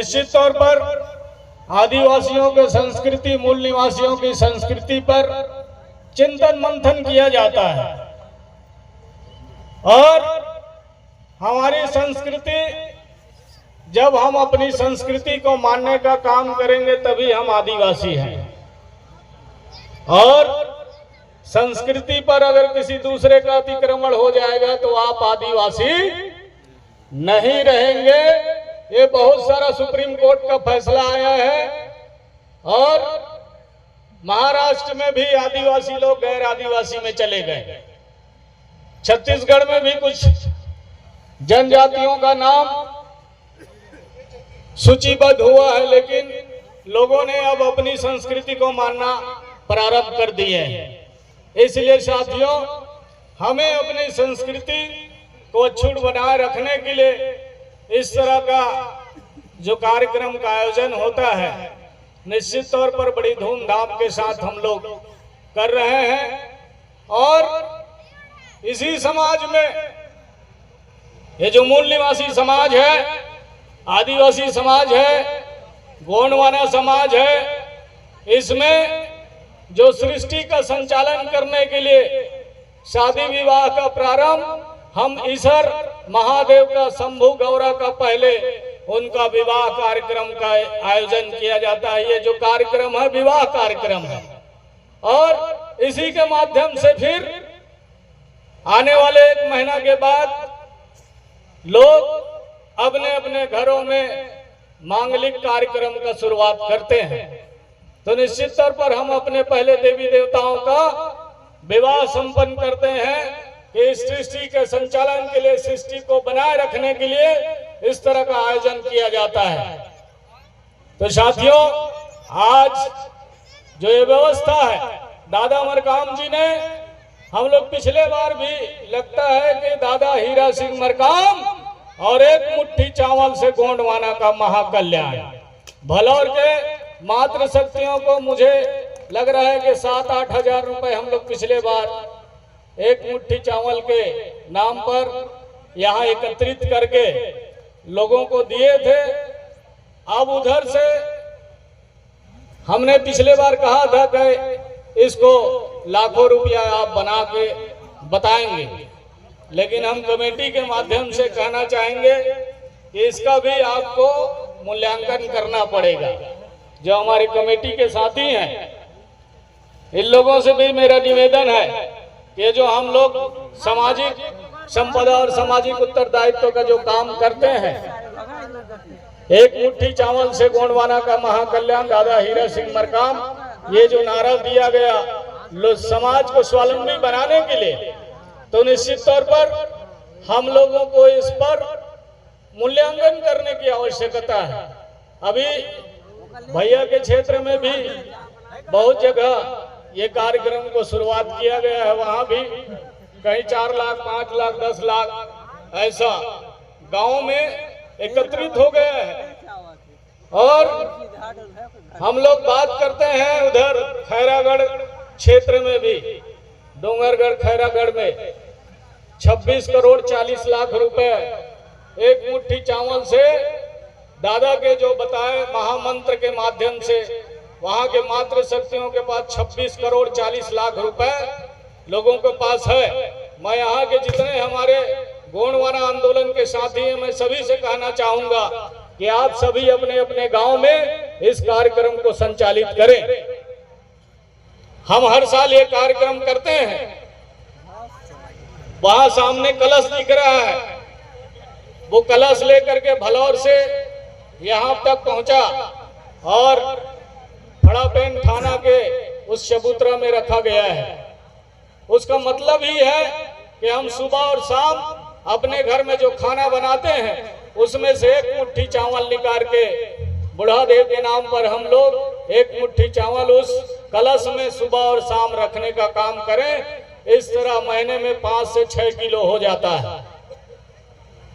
निश्चित तौर पर आदिवासियों के संस्कृति, मूल निवासियों की संस्कृति पर चिंतन मंथन किया जाता है और हमारी संस्कृति, जब हम अपनी संस्कृति को मानने का काम करेंगे तभी हम आदिवासी हैं। और संस्कृति पर अगर किसी दूसरे का अतिक्रमण हो जाएगा तो आप आदिवासी नहीं रहेंगे। ये बहुत सारा सुप्रीम कोर्ट का फैसला आया है और महाराष्ट्र में भी आदिवासी लोग गैर आदिवासी में चले गए। छत्तीसगढ़ में भी कुछ जनजातियों का नाम सूचीबद्ध हुआ है, लेकिन लोगों ने अब अपनी संस्कृति को मानना प्रारंभ कर दिए हैं। इसलिए साथियों, हमें अपनी संस्कृति को अक्षुण्ण बनाए रखने के लिए इस तरह का जो कार्यक्रम का आयोजन होता है, निश्चित तौर पर बड़ी धूमधाम के साथ हम लोग कर रहे हैं। और इसी समाज में ये जो मूल निवासी समाज है, आदिवासी समाज है, गोंडवाना समाज है, इसमें जो सृष्टि का संचालन करने के लिए शादी विवाह का प्रारंभ हम ईश्वर महादेव का, शंभु गौरा का पहले उनका विवाह कार्यक्रम का आयोजन किया जाता है। ये जो कार्यक्रम है विवाह कार्यक्रम है और इसी के माध्यम से फिर आने वाले 1 महीना के बाद लोग अपने अपने घरों में मांगलिक कार्यक्रम का शुरुआत करते हैं। तो निश्चित तौर पर हम अपने पहले देवी देवताओं का विवाह संपन्न करते हैं कि इस सृष्टि के संचालन के लिए, सृष्टि को बनाए रखने के लिए इस तरह का आयोजन किया जाता है। तो साथियों, आज जो ये व्यवस्था है, दादा मरकाम जी ने, हम लोग पिछले बार भी लगता है कि दादा हीरा सिंह मरकाम और 1 मुट्ठी चावल से गोंडवाना का महाकल्याण, भलौर के मातृ शक्तियों को मुझे लग रहा है कि 7-8 हजार रुपए हम लोग पिछले बार 1 मुट्ठी चावल के नाम पर यहाँ एकत्रित करके लोगों को दिए थे। अब उधर से हमने पिछले बार कहा था कि इसको लाखों रुपया आप बना के बताएंगे, लेकिन हम कमेटी के माध्यम से कहना चाहेंगे कि इसका भी आपको मूल्यांकन करना पड़ेगा। जो हमारी कमेटी के साथी हैं, इन लोगों से भी मेरा निवेदन है कि जो हम लोग सामाजिक संपदा और सामाजिक उत्तरदायित्व का जो काम करते हैं, 1 मुट्ठी चावल से गोंडवाना का महाकल्याण, दादा हीरा सिंह मरकाम, ये जो नारा दिया गया समाज को स्वावलंबी बनाने के लिए, तो निश्चित तौर पर हम लोगों को इस पर मूल्यांकन करने की आवश्यकता है। अभी भैया के क्षेत्र में भी बहुत जगह ये कार्यक्रम को शुरुआत किया गया है, वहां भी कहीं 4 लाख, 5 लाख, 10 लाख ऐसा गांव में एकत्रित हो गया है। और हम लोग बात करते हैं उधर खैरागढ़ क्षेत्र में भी, डोंगरगढ़ खैरागढ़ में 26 करोड़ 40 लाख रुपए 1 मुट्ठी चावल से दादा के जो बताए महामंत्र के माध्यम से वहां के मातृ शक्तियों के पास 26 करोड़ 40 लाख रुपए लोगों के पास है। मैं यहाँ के जितने हमारे गोंडवाना आंदोलन के साथी हैं, मैं सभी से कहना चाहूंगा कि आप सभी अपने अपने गांव में इस कार्यक्रम को संचालित करें। हम हर साल ये कार्यक्रम करते हैं। वहां सामने कलश दिख रहा है, वो कलश लेकर के भलौर से यहाँ तक पहुंचा और फड़ापेन थाना के उस चबूतरा में रखा गया है। उसका मतलब ही है कि हम सुबह और शाम अपने घर में जो खाना बनाते हैं उसमें से 1 मुट्ठी चावल निकाल के बुढ़ा देव के नाम पर हम लोग 1 मुट्ठी चावल उस कलश में सुबह और शाम रखने का काम करें। इस तरह महीने में 5 से 6 किलो हो जाता है।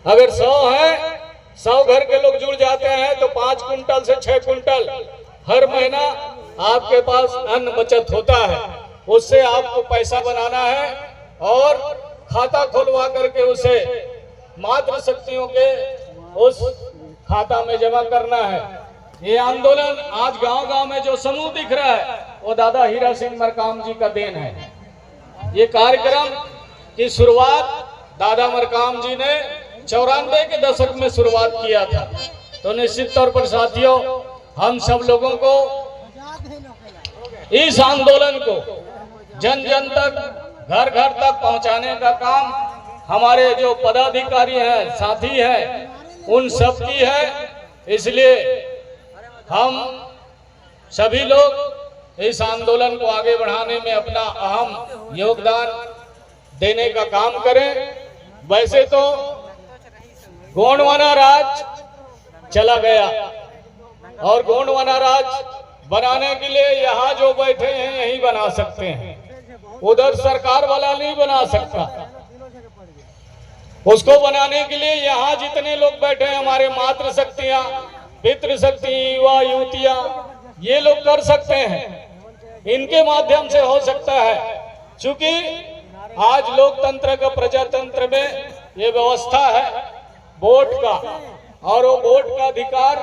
अगर 100 है, 100 घर के लोग जुड़ जाते हैं तो 5 कुंटल से 6 कुंटल हर महीना आपके पास अन्न बचत होता है। उससे आपको पैसा बनाना है और खाता खुलवा करके उसे मातृ शक्तियों के उस खाता में जमा करना है। ये आंदोलन आज गांव-गांव में जो समूह दिख रहा है वो दादा हीरा सिंह मरकाम जी का देन है। ये कार्यक्रम की शुरुआत दादा मरकाम जी ने 94 के दशक में शुरुआत किया था। तो निश्चित तौर पर साथियों, हम सब लोगों को इस आंदोलन को जन जन तक, घर घर तक पहुंचाने का काम हमारे जो पदाधिकारी हैं, साथी हैं, उन सब की है। इसलिए हम सभी लोग इस आंदोलन को आगे बढ़ाने में अपना अहम योगदान देने का काम करें। वैसे तो गोंडवाना राज चला गया और गोंडवाना राज बनाने के लिए यहाँ जो बैठे हैं यही बना सकते हैं, उधर सरकार वाला नहीं बना सकता। उसको बनाने के लिए यहाँ जितने लोग बैठे हैं, हमारे मातृ शक्तियां, पितृ शक्ति, युवा युवतियां, ये लोग कर सकते हैं। इनके माध्यम से हो सकता है, क्योंकि आज लोकतंत्र का, प्रजातंत्र में ये व्यवस्था है वोट का, और वो वोट का अधिकार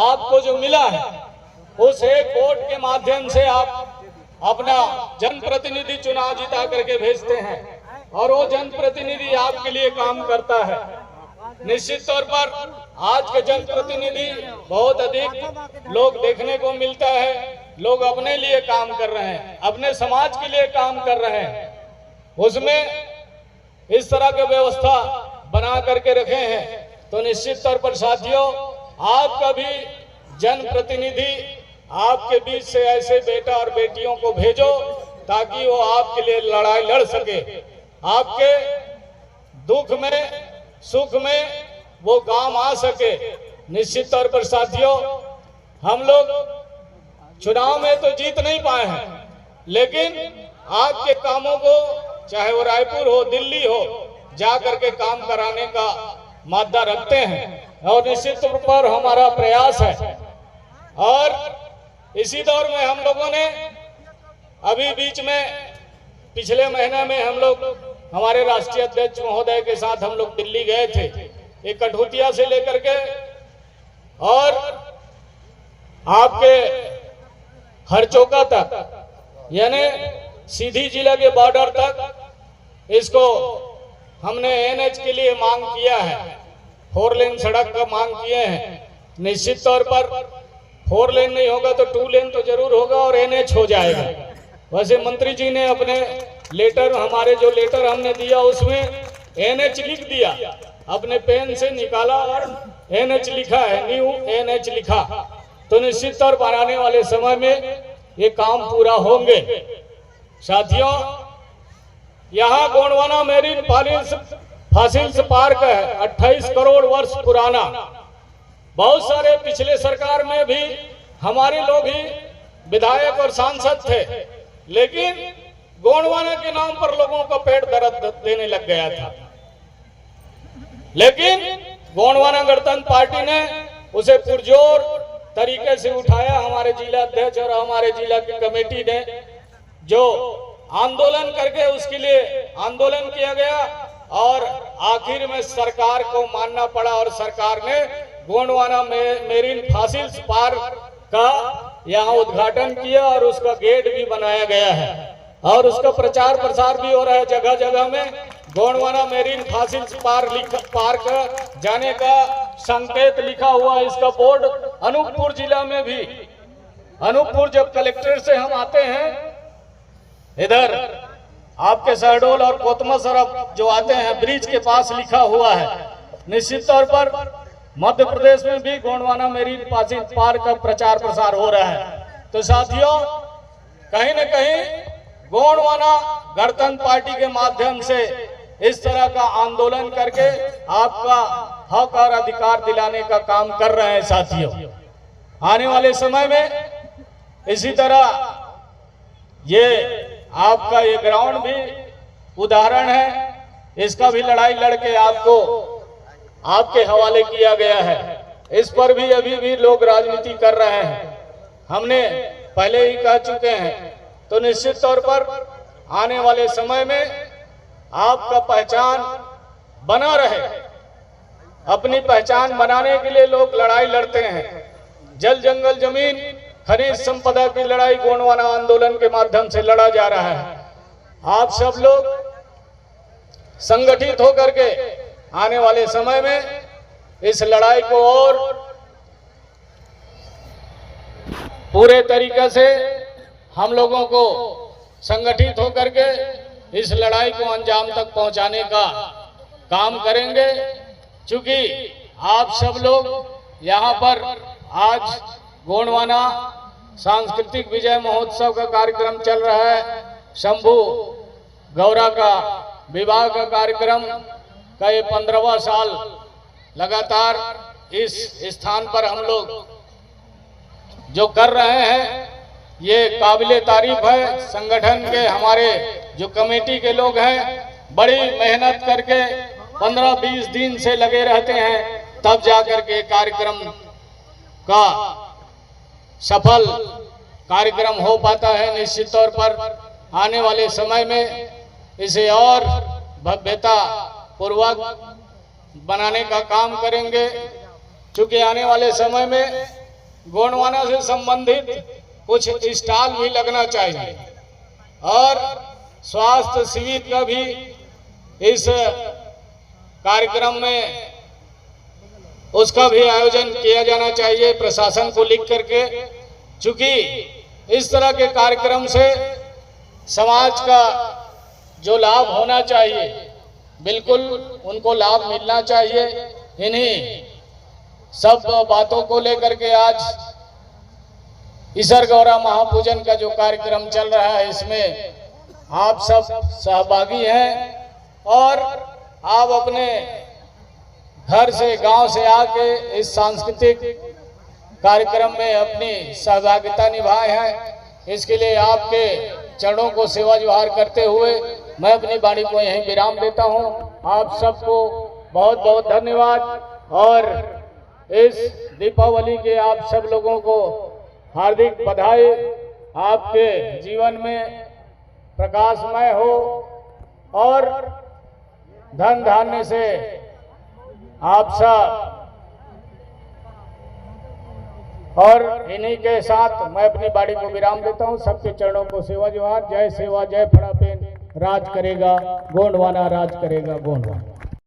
आपको जो मिला है, उस एक वोट के माध्यम से आप अपना जनप्रतिनिधि चुनाव जिता करके भेजते हैं और वो जनप्रतिनिधि आपके लिए काम करता है। निश्चित तौर पर आज के जनप्रतिनिधि बहुत अधिक लोग देखने को मिलता है, लोग अपने लिए काम कर रहे हैं, अपने समाज के लिए काम कर रहे हैं। उसमें इस तरह की व्यवस्था बना करके रखे हैं। तो निश्चित तौर पर साथियों, आपका भी जनप्रतिनिधि आपके बीच से ऐसे बेटा और बेटियों को भेजो ताकि वो आपके लिए लड़ाई लड़ सके, आपके दुख में सुख में वो काम आ सके। निश्चित तौर पर साथियों, हम लोग चुनाव में तो जीत नहीं पाए हैं, लेकिन आपके कामों को, चाहे वो रायपुर हो, दिल्ली हो, जा करके काम कराने का मादा रखते हैं और निश्चित तौर पर हमारा प्रयास है। और इसी दौर में हम लोगों ने अभी बीच में पिछले महीने में हम लोग हमारे राष्ट्रीय अध्यक्ष महोदय के साथ हम लोग दिल्ली गए थे, एक कठपुतलिया से लेकर के और आपके हरचौका तक, यानी सीधी जिला के बॉर्डर तक इसको हमने एनएच के लिए मांग किया है, 4 लेन सड़क का मांग किए हैं। निश्चित तौर पर 4 लेन नहीं होगा तो 2 लेन तो जरूर होगा और एनएच हो जाएगा। वैसे मंत्री जी ने अपने लेटर, हमारे जो लेटर हमने दिया उसमें एनएच लिख दिया, अपने पेन से निकाला और एनएच लिखा है, न्यू एनएच लिखा। तो निश्चित तौर पर आने वाले समय में ये काम पूरा होंगे। साथियों, यहाँ गोंडवाना मेरीन फासिल्स पार्क है, 28 करोड़ वर्ष पुराना। बहुत सारे पिछले सरकार में भी हमारे लोग ही विधायक और सांसद थे, लेकिन गोंडवाना के नाम पर लोगों का पेट दर्द देने लग गया था। लेकिन गोंडवाना गणतंत्र पार्टी ने उसे पुरजोर तरीके से उठाया। हमारे जिला अध्यक्ष और हमारे जिला की कमेटी ने जो आंदोलन करके उसके लिए आंदोलन किया गया और आखिर में सरकार को मानना पड़ा और सरकार ने गोंडवाना मेरीन फासिल्स पार्क का यहाँ उद्घाटन किया और उसका गेट भी बनाया गया है और उसका प्रचार प्रसार भी हो रहा है। जगह जगह में गोंडवाना मेरीन फासिल्स पार्क जाने का संकेत लिखा हुआ है। इसका बोर्ड अनूपपुर जिला में भी, अनूपपुर जब कलेक्टर से हम आते हैं इधर आपके शहडोल और कोतमा सरफ जो आते हैं, ब्रिज के पास लिखा हुआ है। निश्चित तौर पर मध्य प्रदेश में भी गोंडवाना मेरीन फासिल्स पार्क का प्रचार प्रसार हो रहा है। तो साथियों, कहीं न कहीं गोंडवाना गणतंत्र पार्टी के माध्यम से इस तरह का आंदोलन करके आपका हक और अधिकार दिलाने का काम कर रहे हैं। साथियों, आने वाले समय में इसी तरह ये आपका ये ग्राउंड भी उदाहरण है, इसका भी लड़ाई लड़के आपको आपके हवाले किया गया है। इस पर भी अभी भी लोग राजनीति कर रहे हैं, हमने पहले ही कह चुके हैं। तो निश्चित तौर पर आने वाले समय में आपका पहचान बना रहे, अपनी पहचान बनाने के लिए लोग लड़ाई लड़ते हैं। जल जंगल जमीन खनिज संपदा की लड़ाई गोंडवाना आंदोलन के माध्यम से लड़ा जा रहा है। आप सब लोग संगठित होकर के आने वाले समय में इस लड़ाई को और पूरे तरीके से हम लोगों को संगठित होकर के इस लड़ाई को अंजाम तक पहुंचाने का काम करेंगे। क्योंकि आप सब लोग यहाँ पर आज गोंडवाना सांस्कृतिक विजय महोत्सव का कार्यक्रम चल रहा है, शंभू गौरा का विवाह का कार्यक्रम का ये 15वां साल लगातार इस स्थान पर हम लोग जो कर रहे हैं, ये काबिले तारीफ है। संगठन के हमारे जो कमेटी के लोग हैं बड़ी मेहनत करके 15-20 दिन से लगे रहते हैं, तब जाकर के कार्यक्रम का सफल कार्यक्रम हो पाता है। निश्चित तौर पर आने वाले समय में इसे और भव्यता पूर्वक बनाने का काम करेंगे। क्योंकि आने वाले समय में गोंडवाना से संबंधित कुछ स्टॉल भी लगना चाहिए और स्वास्थ्य शिविर का भी इस कार्यक्रम में उसका भी आयोजन किया जाना चाहिए प्रशासन को लिख करके। क्योंकि इस तरह के कार्यक्रम से समाज का जो लाभ होना चाहिए बिल्कुल उनको लाभ मिलना चाहिए। इन्हीं सब बातों को लेकर के आज ईसर गौरा महापूजन का जो कार्यक्रम चल रहा है, इसमें आप सब सहभागी हैं और आप अपने घर से गांव से आके इस सांस्कृतिक कार्यक्रम में अपनी सहभागिता निभाए हैं। इसके लिए आपके चरणों को सेवा जुहार करते हुए मैं अपनी वाणी को यहीं विराम देता हूं। आप सबको बहुत बहुत धन्यवाद और इस दीपावली के आप सब लोगों को हार्दिक बधाई। आपके जीवन में प्रकाशमय हो और धन धान्य से आप सब, और इन्हीं के साथ मैं अपनी वाणी को विराम देता हूं। सबके चरणों को सेवा जोहार। जय सेवा जय फड़ापेन। राज करेगा गोंडवाना, राज करेगा गोंडवाना।